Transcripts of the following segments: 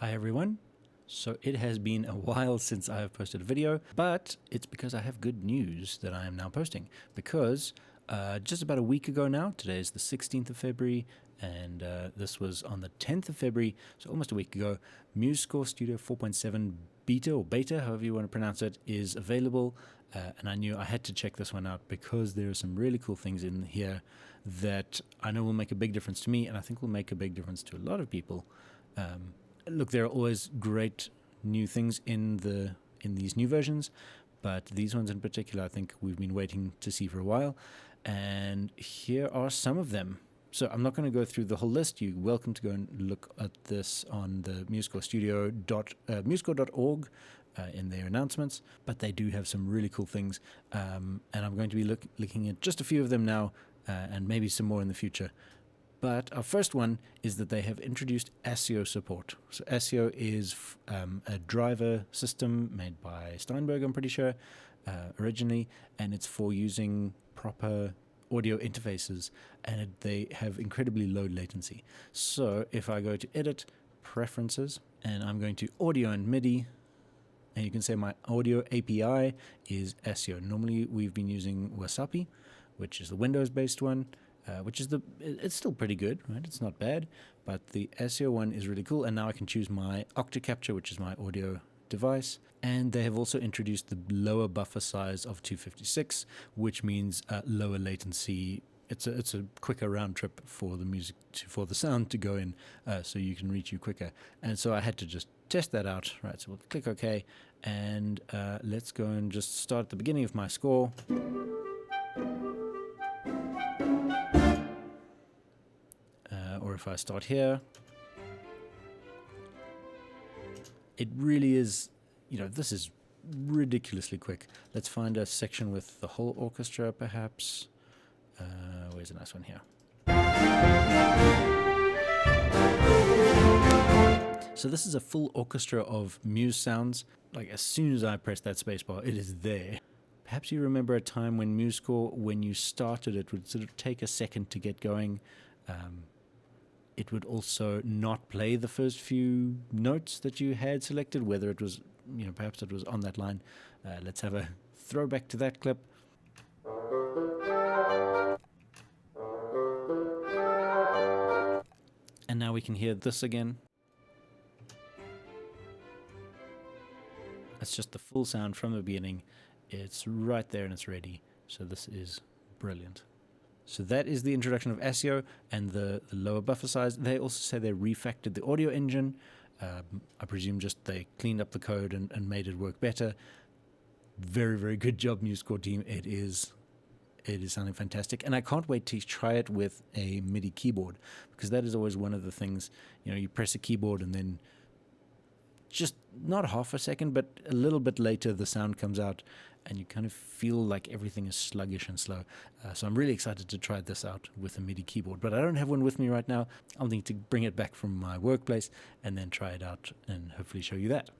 Hi everyone. So it has been a while since I have posted a video, but it's because I have good news that I am now posting. Because just about a week ago now, today is the 16th of February, and this was on the 10th of February, so almost a week ago, MuseScore Studio 4.7 beta, or beta, however you want to pronounce it, is available. And I knew I had to check this one out because there are some really cool things in here that I know will make a big difference to me, and I think will make a big difference to a lot of people. Look, there are always great new things in these new versions, but these ones in particular I think we've been waiting to see for a while, and here are some of them. So I'm not going to go through the whole list. You're welcome to go and look at this on the MuseScore.org in their announcements, but they do have some really cool things, and I'm going to be looking at just a few of them now, and maybe some more in the future. But our first one is that they have introduced ASIO support. So ASIO is a driver system made by Steinberg, I'm pretty sure, originally, and it's for using proper audio interfaces, and they have incredibly low latency. So if I go to Edit, Preferences, and I'm going to Audio and MIDI, and you can say my audio API is ASIO. Normally we've been using Wasapi, which is the Windows-based one, which is it's still pretty good, right? It's not bad, but the ASIO one is really cool. And now I can choose my Octacapture, which is my audio device. And they have also introduced the lower buffer size of 256, which means lower latency. It's a quicker round trip for the music, for the sound to go in, so you can reach you quicker. And so I had to just test that out, right? So we'll click OK, and let's go and just start at the beginning of my score. Or if I start here, it really is, this is ridiculously quick. Let's find a section with the whole orchestra, perhaps. Where's a nice one here? So this is a full orchestra of Muse sounds. Like as soon as I press that spacebar, it is there. Perhaps you remember a time when MuseScore, when you started, it would sort of take a second to get going. It would also not play the first few notes that you had selected, whether it was, perhaps it was on that line. Let's have a throwback to that clip. And now we can hear this again. That's just the full sound from the beginning. It's right there and it's ready. So this is brilliant. So that is the introduction of ASIO and the lower buffer size. They also say they refactored the audio engine. I presume just they cleaned up the code and made it work better. Very, very good job, MuseScore team. It is sounding fantastic. And I can't wait to try it with a MIDI keyboard, because that is always one of the things, you press a keyboard and then just not half a second, but a little bit later, the sound comes out and you kind of feel like everything is sluggish and slow. So I'm really excited to try this out with a MIDI keyboard, but I don't have one with me right now. I'll need to bring it back from my workplace and then try it out and hopefully show you that.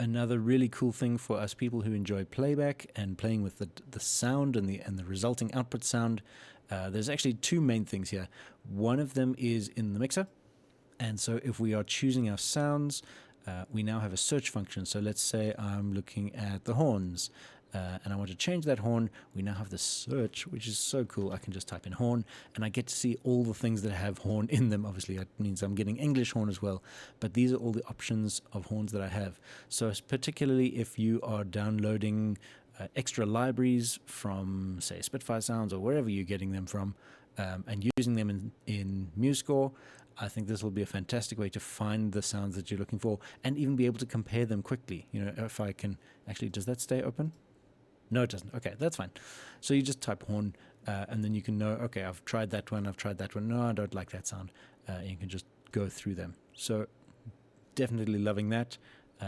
Another really cool thing for us people who enjoy playback and playing with the sound and the resulting output sound, there's actually two main things here. One of them is in the mixer, and so if we are choosing our sounds, we now have a search function. So let's say I'm looking at the horns, and I want to change that horn. We now have the search, which is so cool. I can just type in horn, and I get to see all the things that have horn in them. Obviously, that means I'm getting English horn as well, but these are all the options of horns that I have. So particularly if you are downloading extra libraries from, say, Spitfire Sounds or wherever you're getting them from, and using them in MuseScore, I think this will be a fantastic way to find the sounds that you're looking for and even be able to compare them quickly. If I can actually, does that stay open? No, it doesn't. Okay, that's fine. So you just type horn, and then you can know, okay, I've tried that one. No, I don't like that sound. And you can just go through them. So definitely loving that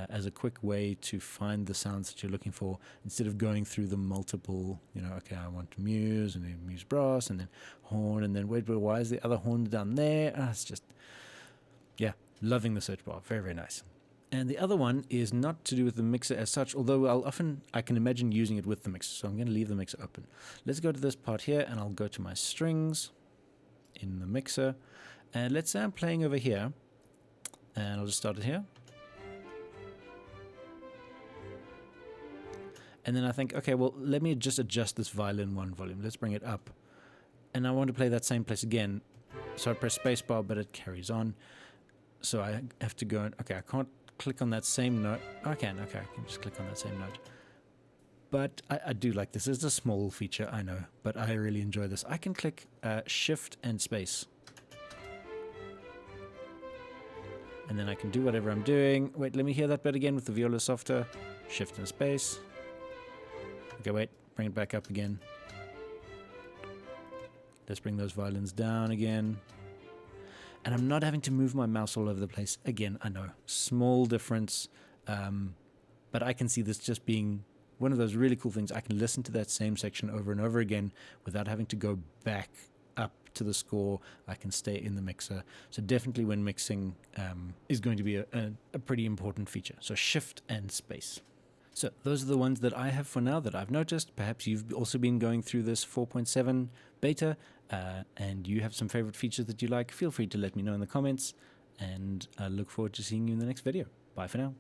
as a quick way to find the sounds that you're looking for instead of going through the multiple, okay, I want Muse and then Muse Brass and then horn and then wait, but why is the other horn down there? It's just, yeah, loving the search bar. Very, very nice. And the other one is not to do with the mixer as such, although I can imagine using it with the mixer. So I'm going to leave the mixer open. Let's go to this part here, and I'll go to my strings in the mixer. And let's say I'm playing over here, and I'll just start it here. And then I think, okay, well, let me just adjust this violin 1 volume. Let's bring it up. And I want to play that same place again. So I press spacebar, but it carries on. So I have to go, okay, I can't click on that same note. I can, okay, I can just click on that same note. But I do like this. It's a small feature, I know, but I really enjoy this. I can click Shift and Space. And then I can do whatever I'm doing. Wait, let me hear that bit again with the viola softer. Shift and Space. Okay, wait, bring it back up again. Let's bring those violins down again. And I'm not having to move my mouse all over the place. Again, I know, small difference. But I can see this just being one of those really cool things. I can listen to that same section over and over again without having to go back up to the score. I can stay in the mixer. So definitely when mixing is going to be a pretty important feature. So Shift and Space. So those are the ones that I have for now that I've noticed. Perhaps you've also been going through this 4.7 beta and you have some favorite features that you like. Feel free to let me know in the comments, and I look forward to seeing you in the next video. Bye for now.